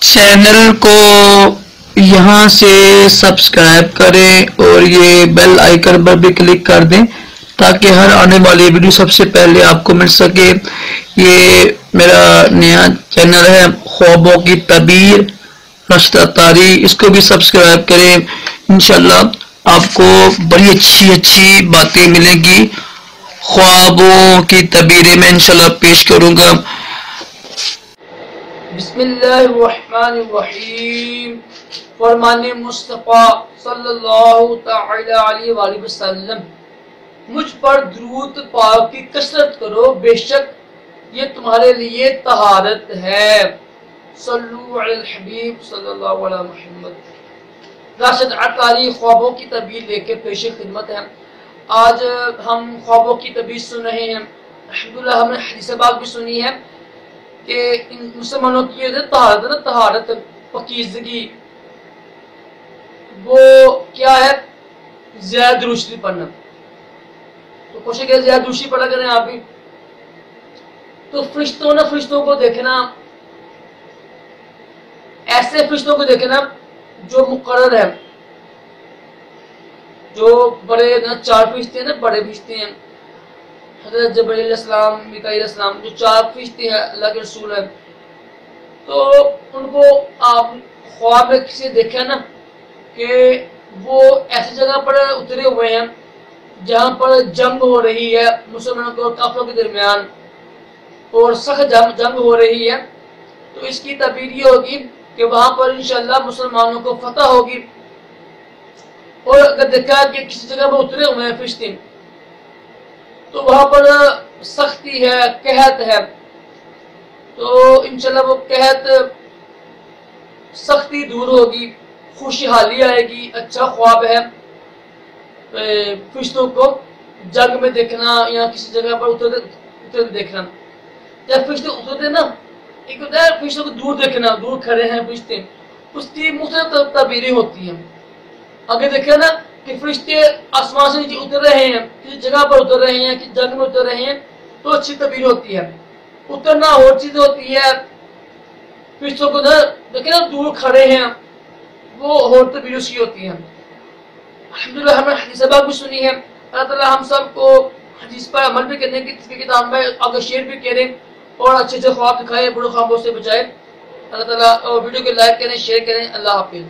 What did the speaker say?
Channel کو یہاں سے سبسکرائب کریں اور یہ بیل آئیکن پر بھی کلک کر دیں تاکہ ہر آنے والی ویڈیو سب سے پہلے آپ کو مل سکے۔ یہ میرا نیا چینل ہے خوابوں کی تعبیر رشتہ طاری، اس کو بھی سبسکرائب کریں۔ انشاءاللہ آپ کو بڑی اچھی باتیں ملیں گی۔ خوابوں کی تعبیریں میں انشاءاللہ پیش کروں گا۔ بسم اللہ الرحمن الرحیم۔ فرمان مصطفیٰ صلی اللہ تعالی علیہ وآلہ وسلم، مجھ پر درود پاک کی کثرت کرو، بے شک یہ تمہارے لیے طہارت ہے۔ صلو علی الحبیب صلی اللہ علیہ محمد۔ راشد عطاری خوابوں کی تعبیر لے کے پیش خدمت ہے۔ آج ہم خوابوں کی تعبیر سن رہے ہیں۔ الحمدللہ ہم نے حدیث پاک بھی سنی ہے کہ ان مسلمانوں کی طہارت ہے نا، طہارت پاکیزگی، وہ کیا ہے؟ زیادہ روشنی پڑھنا۔ تو کوشش کریں زیادہ روشنی پڑھا کریں آپ بھی۔ تو فرشتوں کو دیکھنا، ایسے فرشتوں کو دیکھنا جو مقرر ہے، جو بڑے چار فرشتے ہیں نا، بڑے فرشتے ہیں، حضرت جبرائیل علیہ السلام، میکائیل علیہ السلام، جو چار فرشتے ہیں اللہ کے رسول ہیں، تو ان کو آپ خواب میں کسی دیکھا نا کہ وہ ایسی جگہ پر اترے ہوئے ہیں جہاں پر جنگ ہو رہی ہے مسلمانوں اور کافروں کے درمیان، اور سخت جنگ ہو رہی ہے، تو اس کی تعبیر یہ ہوگی کہ وہاں پر انشاءاللہ مسلمانوں کو فتح ہوگی۔ اور اگر دیکھا کہ کسی جگہ پر اترے ہوئے ہیں فرشتے تو وہاں پر سختی ہے، قحط ہے، تو انشاءاللہ وہ قحط سختی دور ہوگی، خوشحالی آئے گی۔ اچھا خواب ہے فرشتوں کو جنگ میں دیکھنا یا کسی جگہ پر اترتے دیکھنا۔ جب فرشتے اترتے نا، ایک ہوتا ہے فرشتوں کو دور دیکھنا، دور کھڑے ہیں فرشتے، اس کی مختلف تعبیریں ہوتی ہیں۔ اگر دیکھیں نا کہ فرشتے آسمان سے نیچے اتر رہے ہیں، کسی جگہ پر اتر رہے ہیں، کسی جنگ میں اتر رہے ہیں، تو اچھی تعبیر ہوتی ہے۔ اترنا اور چیز ہوتی ہے، فرشتوں کو دیکھیں نا دور کھڑے ہیں، وہ اور تعبیر اس کی ہوتی ہے۔ الحمدللہ ہم نے حدیث پاک بھی سنی ہے۔ اللہ تعالیٰ ہم سب کو حدیث پر عمل بھی کرنے کی توفیق عطا فرمائے، آگے شیئر بھی کریں اور اچھے خواب دکھائے، برے خوابوں سے بچائے۔ اللہ تعالیٰ ویڈیو کو لائک کریں، شیئر کریں۔ اللہ حافظ۔